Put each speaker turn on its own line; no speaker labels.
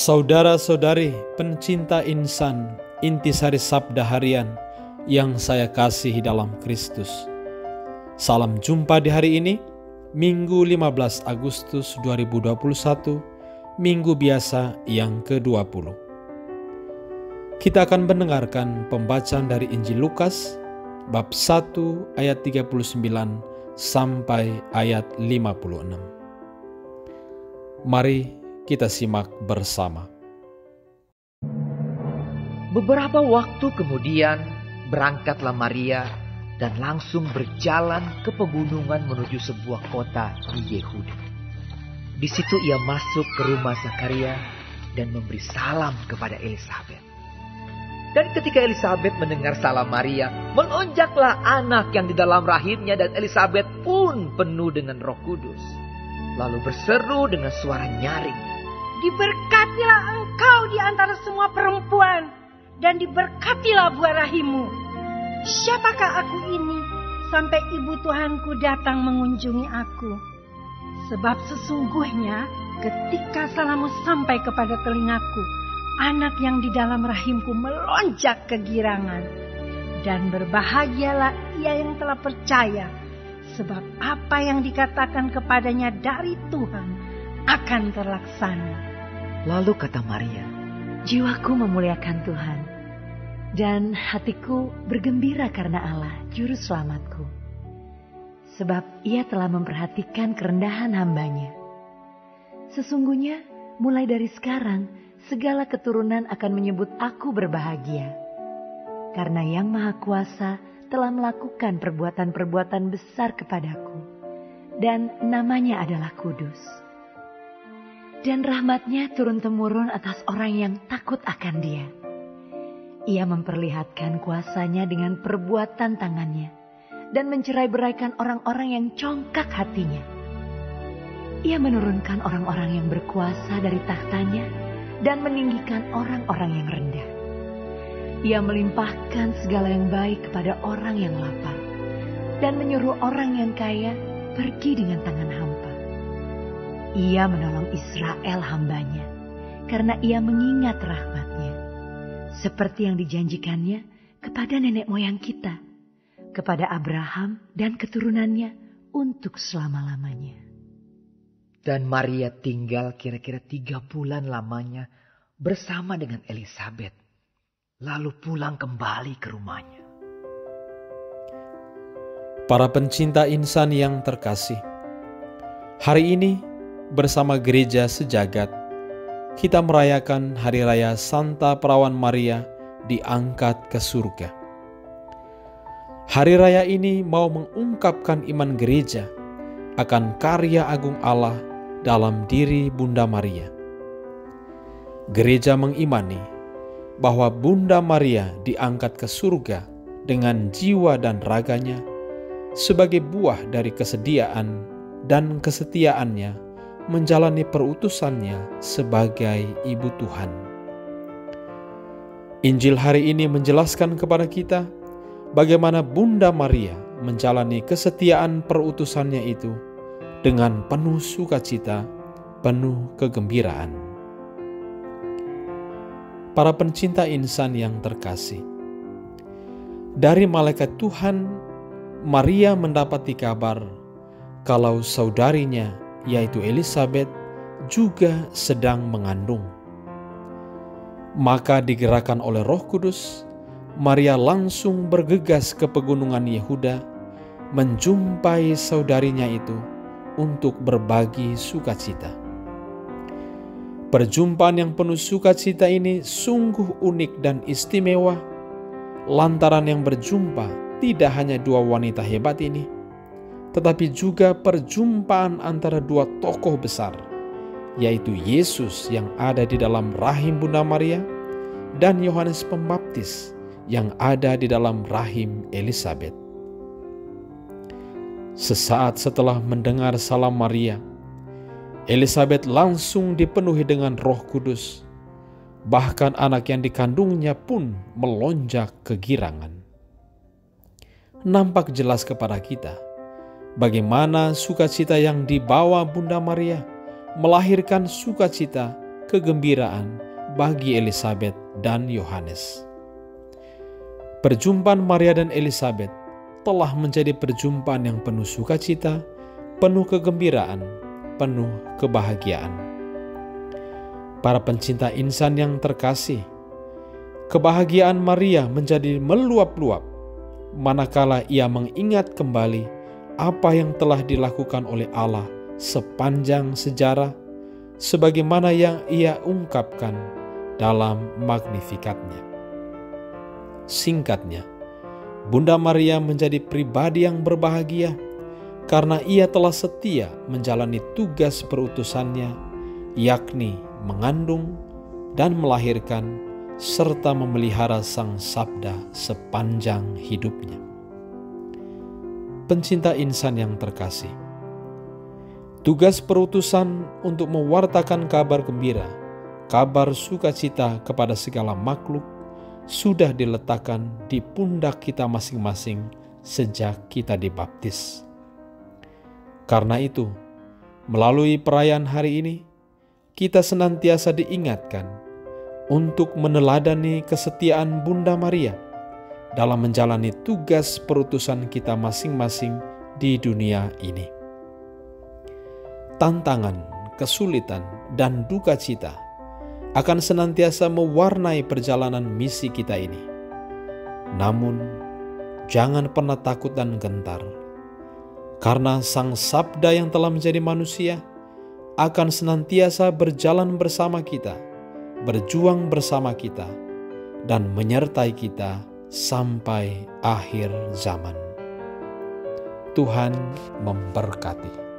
Saudara-saudari pencinta insan, intisari sabda harian yang saya kasihi dalam Kristus. Salam jumpa di hari ini, Minggu 15 Agustus 2021, Minggu biasa yang ke-20. Kita akan mendengarkan pembacaan dari Injil Lukas, bab 1 ayat 39 sampai ayat 56. Mari kita simak bersama.
Beberapa waktu kemudian berangkatlah Maria dan langsung berjalan ke pegunungan menuju sebuah kota di Yehuda. Di situ ia masuk ke rumah Zakaria dan memberi salam kepada Elisabet. Dan ketika Elisabet mendengar salam Maria, melonjaklah anak yang di dalam rahimnya dan Elisabet pun penuh dengan Roh Kudus. Lalu berseru dengan suara nyaring,
"Diberkatilah engkau di antara semua perempuan, dan diberkatilah buah rahimmu. Siapakah aku ini, sampai ibu Tuhanku datang mengunjungi aku? Sebab sesungguhnya ketika salammu sampai kepada telingaku, anak yang di dalam rahimku melonjak kegirangan. Dan berbahagialah ia yang telah percaya, sebab apa yang dikatakan kepadanya dari Tuhan akan terlaksana."
Lalu kata Maria,
"Jiwaku memuliakan Tuhan, dan hatiku bergembira karena Allah, Juru Selamatku. Sebab ia telah memperhatikan kerendahan hamba-Nya. Sesungguhnya mulai dari sekarang, segala keturunan akan menyebut aku berbahagia. Karena Yang Maha Kuasa telah melakukan perbuatan-perbuatan besar kepadaku, dan namanya adalah kudus. Dan rahmat-Nya turun-temurun atas orang yang takut akan Dia. Ia memperlihatkan kuasa-Nya dengan perbuatan tangan-Nya, dan mencerai-beraikan orang-orang yang congkak hatinya. Ia menurunkan orang-orang yang berkuasa dari takhta-Nya, dan meninggikan orang-orang yang rendah. Ia melimpahkan segala yang baik kepada orang yang lapar, dan menyuruh orang yang kaya pergi dengan tangan hampa. Ia menolong Israel hamba-Nya, karena ia mengingat rahmat-Nya, seperti yang dijanjikannya kepada nenek moyang kita, kepada Abraham dan keturunannya untuk selama-lamanya."
dan Maria tinggal kira-kira 3 bulan lamanya bersama dengan Elisabet, lalu pulang kembali ke rumahnya.
Para pencinta insan yang terkasih, hari ini bersama gereja sejagat, kita merayakan Hari Raya Santa Perawan Maria diangkat ke surga. Hari raya ini mau mengungkapkan iman gereja akan karya agung Allah dalam diri Bunda Maria. Gereja mengimani bahwa Bunda Maria diangkat ke surga dengan jiwa dan raganya sebagai buah dari kesediaan dan kesetiaannya menjalani perutusannya sebagai Ibu Tuhan. Injil hari ini menjelaskan kepada kita bagaimana Bunda Maria menjalani kesetiaan perutusannya itu dengan penuh sukacita, penuh kegembiraan. Para pencinta insan yang terkasih, dari malaikat Tuhan, Maria mendapati kabar kalau saudarinya yaitu Elisabet juga sedang mengandung. Maka digerakkan oleh Roh Kudus, Maria langsung bergegas ke pegunungan Yehuda, menjumpai saudarinya itu untuk berbagi sukacita. Perjumpaan yang penuh sukacita ini sungguh unik dan istimewa, lantaran yang berjumpa tidak hanya 2 wanita hebat ini, tetapi juga perjumpaan antara 2 tokoh besar, yaitu Yesus yang ada di dalam rahim Bunda Maria dan Yohanes Pembaptis yang ada di dalam rahim Elisabet. Sesaat setelah mendengar salam Maria, Elisabet langsung dipenuhi dengan Roh Kudus. Bahkan anak yang dikandungnya pun melonjak kegirangan. Nampak jelas kepada kita bagaimana sukacita yang dibawa Bunda Maria melahirkan sukacita kegembiraan bagi Elisabet dan Yohanes. Perjumpaan Maria dan Elisabet telah menjadi perjumpaan yang penuh sukacita, penuh kegembiraan, penuh kebahagiaan. Para pencinta insan yang terkasih, kebahagiaan Maria menjadi meluap-luap manakala ia mengingat kembali apa yang telah dilakukan oleh Allah sepanjang sejarah, sebagaimana yang ia ungkapkan dalam Magnifikatnya. Singkatnya, Bunda Maria menjadi pribadi yang berbahagia karena ia telah setia menjalani tugas perutusannya, yakni mengandung dan melahirkan serta memelihara Sang Sabda sepanjang hidupnya. Pencinta insan yang terkasih, tugas perutusan untuk mewartakan kabar gembira, kabar sukacita kepada segala makhluk sudah diletakkan di pundak kita masing-masing sejak kita dibaptis. Karena itu, melalui perayaan hari ini, kita senantiasa diingatkan untuk meneladani kesetiaan Bunda Maria dalam menjalani tugas perutusan kita masing-masing di dunia ini. Tantangan, kesulitan, dan duka cita akan senantiasa mewarnai perjalanan misi kita ini. Namun, jangan pernah takut dan gentar, karena Sang Sabda yang telah menjadi manusia akan senantiasa berjalan bersama kita, berjuang bersama kita, dan menyertai kita sampai akhir zaman. Tuhan memberkati.